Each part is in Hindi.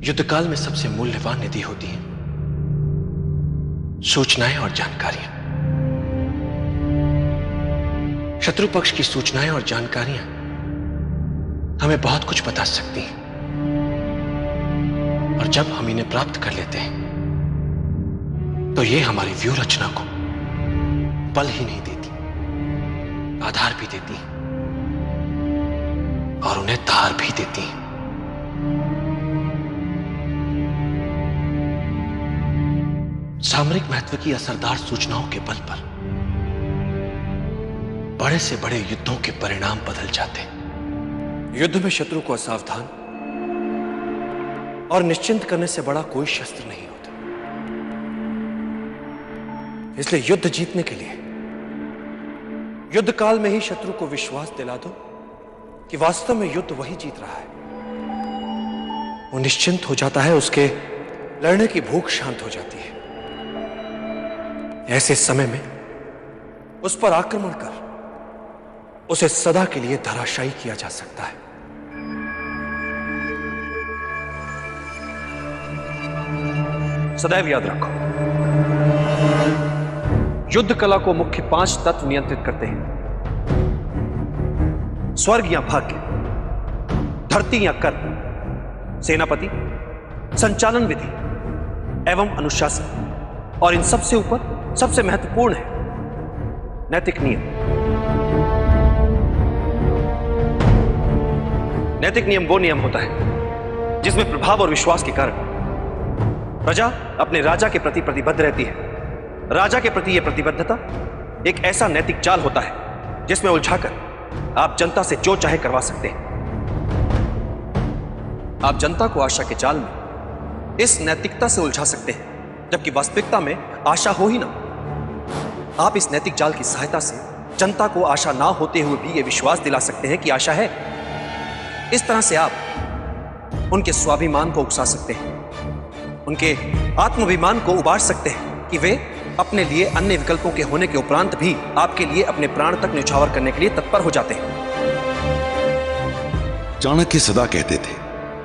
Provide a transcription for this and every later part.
युद्ध काल में सबसे मूल्यवान निधि होती है सूचनाएं और जानकारियां। शत्रु पक्ष की सूचनाएं और जानकारियां हमें बहुत कुछ बता सकती हैं, और जब हम इन्हें प्राप्त कर लेते हैं तो ये हमारी व्यूह रचना को बल ही नहीं देती, आधार भी देती हैं और उन्हें धार भी देती हैं। सामरिक महत्व की असरदार सूचनाओं के बल पर बड़े से बड़े युद्धों के परिणाम बदल जाते हैं। युद्ध में शत्रु को असावधान और निश्चिंत करने से बड़ा कोई शस्त्र नहीं होता। इसलिए युद्ध जीतने के लिए युद्ध काल में ही शत्रु को विश्वास दिला दो कि वास्तव में युद्ध वही जीत रहा है। वो निश्चिंत हो जाता है, उसके लड़ने की भूख शांत हो जाती है। ऐसे समय में उस पर आक्रमण कर उसे सदा के लिए धराशायी किया जा सकता है। सदैव याद रखो, युद्ध कला को मुख्य 5 तत्व नियंत्रित करते हैं। स्वर्ग या भाग्य, धरती या कर्म, सेनापति, संचालन विधि एवं अनुशासन, और इन सबसे ऊपर सबसे महत्वपूर्ण है नैतिक नियम। नैतिक नियम वो नियम होता है जिसमें प्रभाव और विश्वास के कारण प्रजा अपने राजा के प्रति प्रतिबद्ध रहती है। राजा के प्रति यह प्रतिबद्धता एक ऐसा नैतिक जाल होता है जिसमें उलझाकर आप जनता से जो चाहे करवा सकते हैं। आप जनता को आशा के जाल में इस नैतिकता से उलझा सकते हैं, जबकि वास्तविकता में आशा हो ही ना। आप इस नैतिक जाल की सहायता से जनता को आशा ना होते हुए भी यह विश्वास दिला सकते हैं कि आशा है। इस तरह से आप उनके स्वाभिमान को उकसा सकते हैं, उनके आत्माभिमान को उबार सकते हैं कि वे अपने लिए अन्य विकल्पों के होने के उपरांत भी आपके लिए अपने प्राण तक न्यौछावर करने के लिए तत्पर हो जाते हैं। चाणक्य सदा कहते थे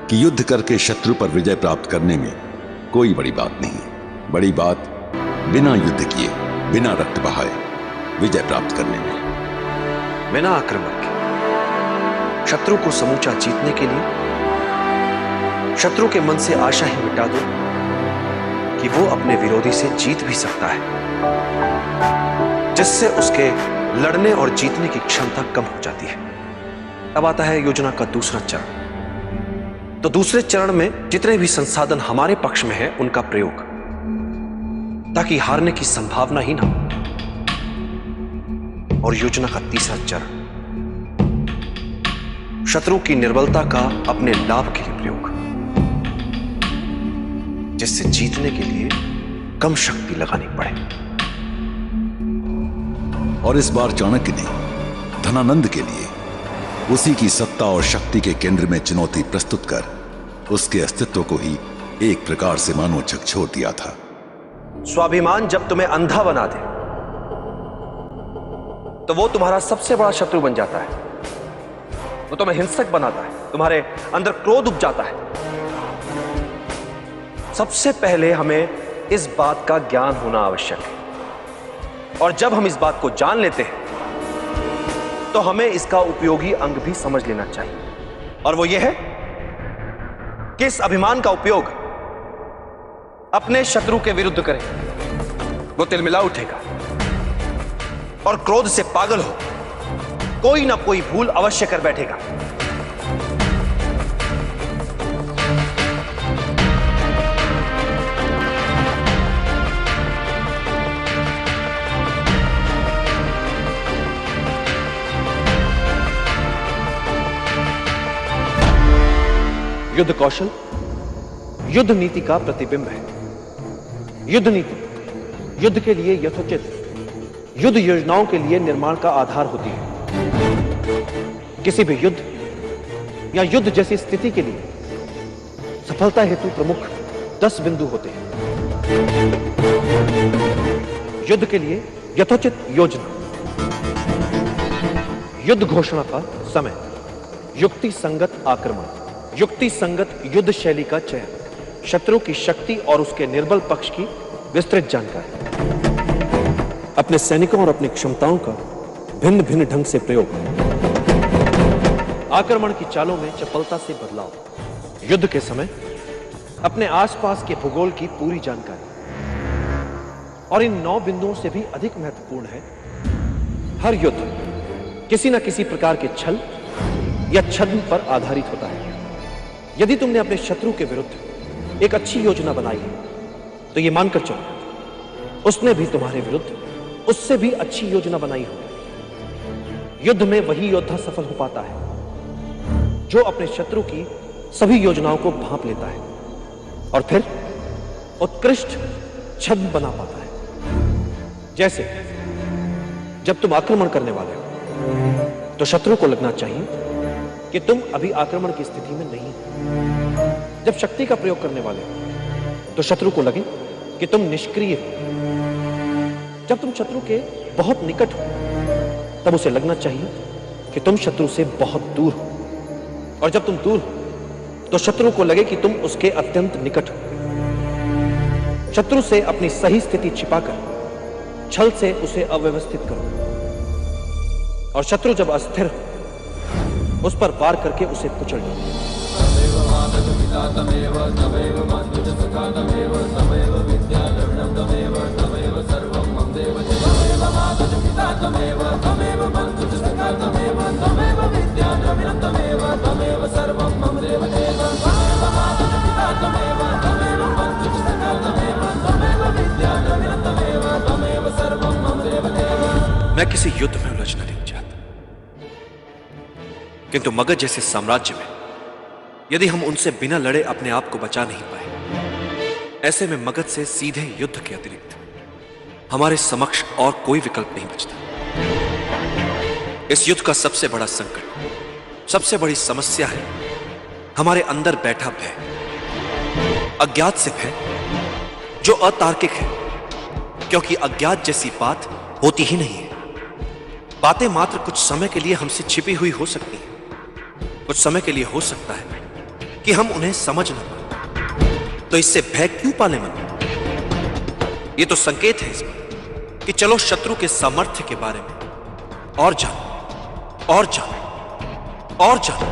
कि युद्ध करके शत्रु पर विजय प्राप्त करने में कोई बड़ी बात नहीं है। बड़ी बात बिना युद्ध किए, बिना रक्त बहाए विजय प्राप्त करने में। बिना आक्रमण के शत्रु को समूचा जीतने के लिए शत्रु के मन से आशा ही मिटा दो कि वो अपने विरोधी से जीत भी सकता है, जिससे उसके लड़ने और जीतने की क्षमता कम हो जाती है। अब आता है योजना का दूसरा चरण। तो दूसरे चरण में जितने भी संसाधन हमारे पक्ष में है उनका प्रयोग, ताकि हारने की संभावना ही ना हो। और योजना का तीसरा चरण, शत्रु की निर्बलता का अपने लाभ के लिए प्रयोग, जिससे जीतने के लिए कम शक्ति लगानी पड़े। और इस बार चाणक्य ने धनानंद के लिए उसी की सत्ता और शक्ति के केंद्र में चुनौती प्रस्तुत कर उसके अस्तित्व को ही एक प्रकार से मानो झकझोर दिया था। स्वाभिमान जब तुम्हें अंधा बना दे तो वो तुम्हारा सबसे बड़ा शत्रु बन जाता है। वो तुम्हें हिंसक बनाता है, तुम्हारे अंदर क्रोध उपजाता है। सबसे पहले हमें इस बात का ज्ञान होना आवश्यक है, और जब हम इस बात को जान लेते हैं तो हमें इसका उपयोगी अंग भी समझ लेना चाहिए, और वो ये है कि इस अभिमान का उपयोग अपने शत्रु के विरुद्ध करें। वो तिलमिला उठेगा और क्रोध से पागल हो कोई ना कोई भूल अवश्य कर बैठेगा। युद्ध कौशल युद्ध नीति का प्रतिबिंब है। युद्ध नीति युद्ध के लिए यथोचित युद्ध योजनाओं के लिए निर्माण का आधार होती है। किसी भी युद्ध या युद्ध जैसी स्थिति के लिए सफलता हेतु प्रमुख 10 बिंदु होते हैं। युद्ध के लिए यथोचित योजना, युद्ध घोषणा का समय, युक्ति संगत आक्रमण, युक्ति संगत युद्ध शैली का चयन, शत्रु की शक्ति और उसके निर्बल पक्ष की विस्तृत जानकारी, अपने सैनिकों और अपनी क्षमताओं का भिन्न भिन्न ढंग से प्रयोग, आक्रमण की चालों में चपलता से बदलाव, युद्ध के समय अपने आसपास के भूगोल की पूरी जानकारी। और इन 9 बिंदुओं से भी अधिक महत्वपूर्ण है, हर युद्ध किसी न किसी प्रकार के छल या छद्म पर आधारित होता है। यदि तुमने अपने शत्रु के विरुद्ध एक अच्छी योजना बनाई है, तो यह मानकर चलो उसने भी तुम्हारे विरुद्ध उससे भी अच्छी योजना बनाई होगी। युद्ध में वही योद्धा सफल हो पाता है जो अपने शत्रु की सभी योजनाओं को भांप लेता है और फिर उत्कृष्ट छद्म बना पाता है। जैसे जब तुम आक्रमण करने वाले हो तो शत्रु को लगना चाहिए कि तुम अभी आक्रमण की स्थिति में नहीं हो। जब शक्ति का प्रयोग करने वाले हो तो शत्रु को लगे कि तुम निष्क्रिय हो। जब तुम शत्रु के बहुत निकट हो तब उसे लगना चाहिए कि तुम शत्रु से बहुत दूर हो। और जब तुम दूर हो तो शत्रु को लगे कि तुम उसके अत्यंत निकट हो। शत्रु से अपनी सही स्थिति छिपाकर छल से उसे अव्यवस्थित करो और शत्रु जब अस्थिर हो उस पर वार करके उसे कुचल दो। मैं किसी युद्ध में उलझना नहीं चाहता, किंतु मगध जैसे साम्राज्य में यदि हम उनसे बिना लड़े अपने आप को बचा नहीं पाए, ऐसे में मगध से सीधे युद्ध के अतिरिक्त हमारे समक्ष और कोई विकल्प नहीं बचता। इस युद्ध का सबसे बड़ा संकट, सबसे बड़ी समस्या है हमारे अंदर बैठा भय, अज्ञात से भय जो अतार्किक है, क्योंकि अज्ञात जैसी बात होती ही नहीं है। बातें मात्र कुछ समय के लिए हमसे छिपी हुई हो सकती हैं। कुछ समय के लिए हो सकता है कि हम उन्हें समझ न पाएं, तो इससे भय क्यों पाले मन? यह तो संकेत है इसमें कि चलो शत्रु के सामर्थ्य के बारे में और जानो, और जानो, और जानो।